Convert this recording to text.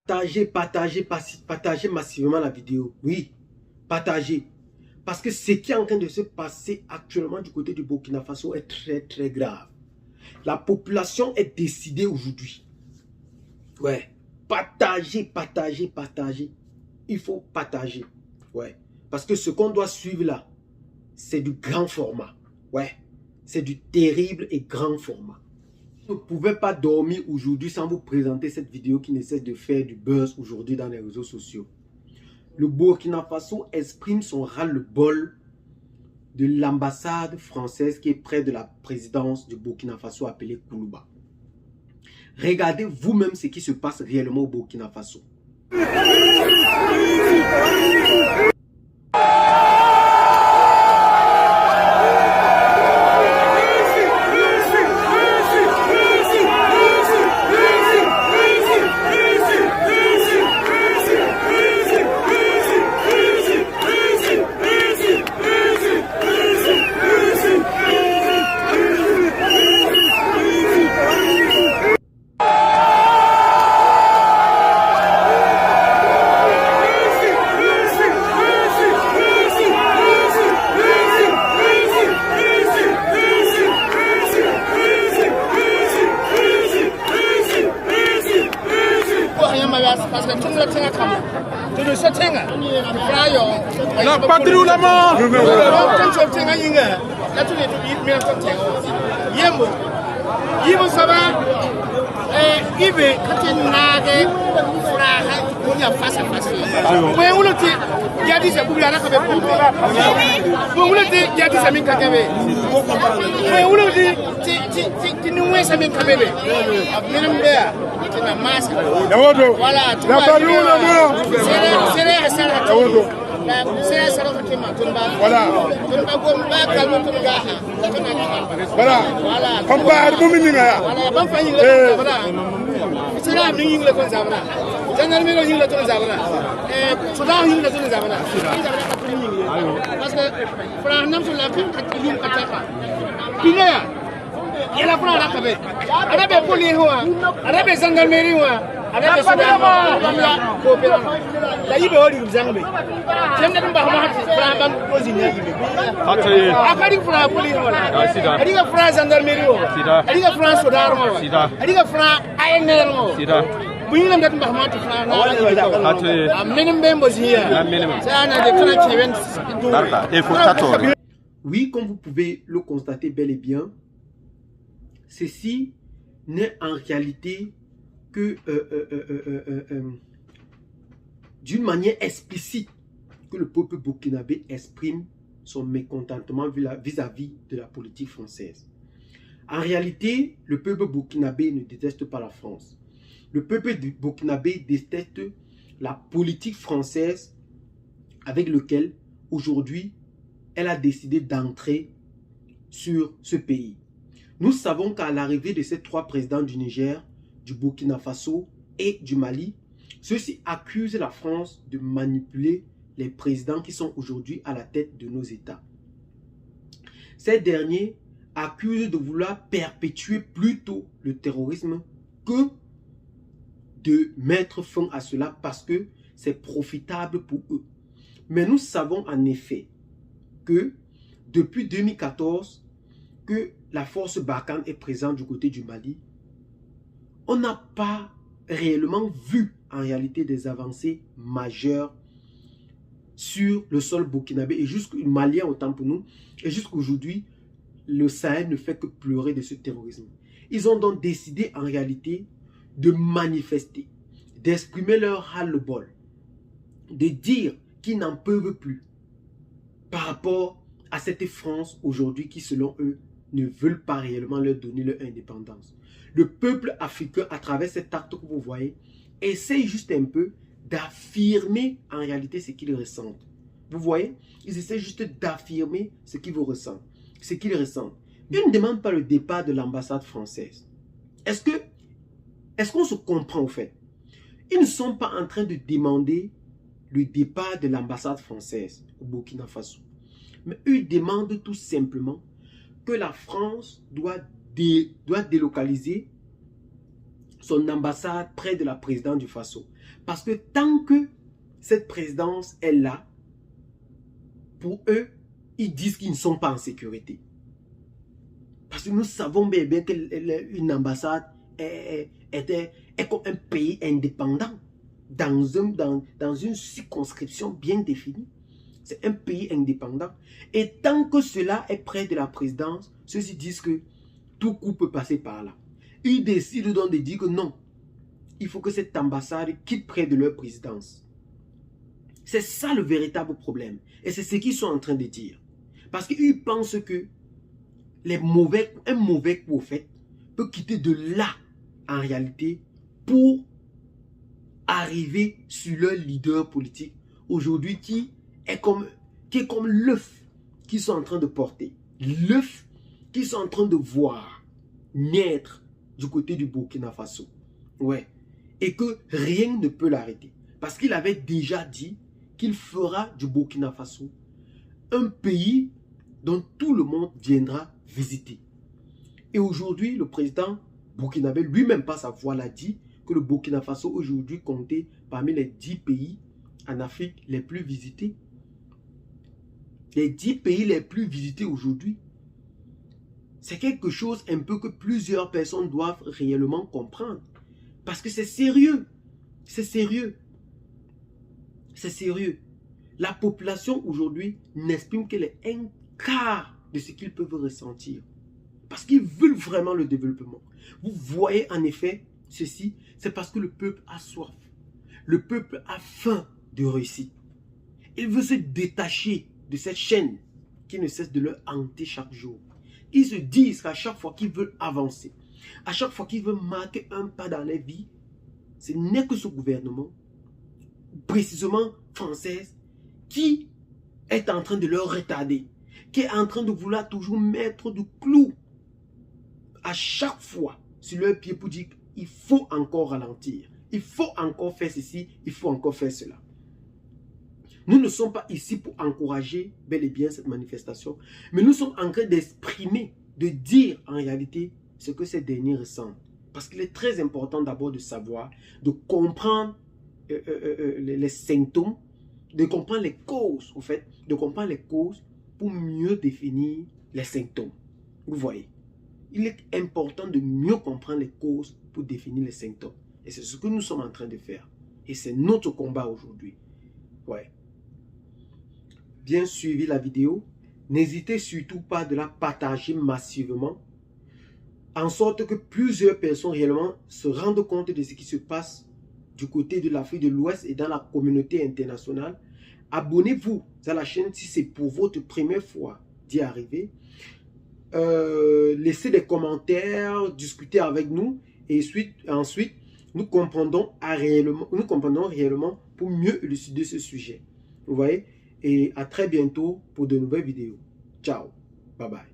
Partagez massivement la vidéo. Oui, partagez. Parce que ce qui est en train de se passer actuellement du côté du Burkina Faso est très grave. La population est décidée aujourd'hui. Ouais. Partagez. Il faut partager. Ouais. Parce que ce qu'on doit suivre là, c'est du grand format. Ouais. C'est du terrible et grand format. Vous ne pouvez pas dormir aujourd'hui sans vous présenter cette vidéo qui ne cesse de faire du buzz aujourd'hui dans les réseaux sociaux. Le Burkina Faso exprime son ras-le-bol de l'ambassade française qui est près de la présidence du Burkina Faso appelée Koulouba. Regardez vous-même ce qui se passe réellement au Burkina Faso. La patrie ou la mort. Oui, comme vous pouvez le constater bel et bien, ceci n'est en réalité que d'une manière explicite que le peuple burkinabé exprime son mécontentement vis-à-vis de la politique française. En réalité, le peuple burkinabé ne déteste pas la France. Le peuple burkinabé déteste la politique française avec laquelle, aujourd'hui, elle a décidé d'entrer sur ce pays. Nous savons qu'à l'arrivée de ces trois présidents du Niger, du Burkina Faso et du Mali, ceux-ci accusent la France de manipuler les présidents qui sont aujourd'hui à la tête de nos États. Ces derniers accusent de vouloir perpétuer plutôt le terrorisme que de mettre fin à cela parce que c'est profitable pour eux. Mais nous savons en effet que depuis 2014, que la force Barkhane est présente du côté du Mali, on n'a pas réellement vu en réalité des avancées majeures sur le sol burkinabé et jusqu'au malien autant pour nous. Et jusqu'aujourd'hui, le Sahel ne fait que pleurer de ce terrorisme. Ils ont donc décidé en réalité de manifester, d'exprimer leur ras-le-bol, de dire qu'ils n'en peuvent plus par rapport à cette France aujourd'hui qui, selon eux, ne veulent pas réellement leur donner leur indépendance. Le peuple africain, à travers cet acte que vous voyez, essaye juste un peu d'affirmer en réalité ce qu'ils ressentent. Vous voyez, ils essaient juste d'affirmer ce qu'ils vous ressentent, ce qu'ils ressentent. Ils ne demandent pas le départ de l'ambassade française. Est-ce qu'on se comprend au fait? Ils ne sont pas en train de demander le départ de l'ambassade française au Burkina Faso. Mais eux demandent tout simplement que la France doit délocaliser son ambassade près de la présidente du Faso. Parce que tant que cette présidence est là, pour eux, ils disent qu'ils ne sont pas en sécurité. Parce que nous savons bien qu'une ambassade est comme un pays indépendant dans une circonscription bien définie. C'est un pays indépendant. Et tant que cela est près de la présidence, ceux-ci disent que tout coup peut passer par là. Ils décident donc de dire que non, il faut que cette ambassade quitte près de leur présidence. C'est ça le véritable problème. Et c'est ce qu'ils sont en train de dire. Parce qu'ils pensent que un mauvais coup au fait peut quitter de là, en réalité, pour arriver sur leur leader politique aujourd'hui qui est comme l'œuf qu'ils sont en train de porter. L'œuf qu'ils sont en train de voir naître du côté du Burkina Faso. Ouais. Et que rien ne peut l'arrêter. Parce qu'il avait déjà dit qu'il fera du Burkina Faso un pays dont tout le monde viendra visiter. Et aujourd'hui, le président burkinabé, lui-même par sa voix, l'a dit que le Burkina Faso aujourd'hui comptait parmi les 10 pays en Afrique les plus visités. Les 10 pays les plus visités aujourd'hui. C'est quelque chose un peu que plusieurs personnes doivent réellement comprendre. Parce que c'est sérieux. C'est sérieux. C'est sérieux. La population aujourd'hui n'exprime que les un quart de ce qu'ils peuvent ressentir. Parce qu'ils veulent vraiment le développement. Vous voyez en effet ceci, c'est parce que le peuple a soif. Le peuple a faim de réussite. Il veut se détacher de cette chaîne qui ne cesse de leur hanter chaque jour. Ils se disent qu'à chaque fois qu'ils veulent avancer, à chaque fois qu'ils veulent marquer un pas dans leur vie, ce n'est que ce gouvernement, précisément française, qui est en train de leur retarder, qui est en train de vouloir toujours mettre du clou à chaque fois sur leur pied pour dire qu'il faut encore ralentir, il faut encore faire ceci, il faut encore faire cela. Nous ne sommes pas ici pour encourager bel et bien cette manifestation, mais nous sommes en train d'exprimer, de dire en réalité ce que ces derniers ressentent. Parce qu'il est très important d'abord de savoir, de comprendre les symptômes, de comprendre les causes, en fait, de comprendre les causes pour mieux définir les symptômes. Vous voyez, il est important de mieux comprendre les causes pour définir les symptômes. Et c'est ce que nous sommes en train de faire. Et c'est notre combat aujourd'hui. Ouais. Bien suivi la vidéo. N'hésitez surtout pas de la partager massivement, en sorte que plusieurs personnes réellement se rendent compte de ce qui se passe du côté de l'Afrique de l'Ouest et dans la communauté internationale. Abonnez-vous à la chaîne si c'est pour votre première fois d'y arriver. Laissez des commentaires, discutez avec nous et ensuite nous comprendrons réellement pour mieux élucider ce sujet. Vous voyez? Et à très bientôt pour de nouvelles vidéos. Ciao. Bye bye.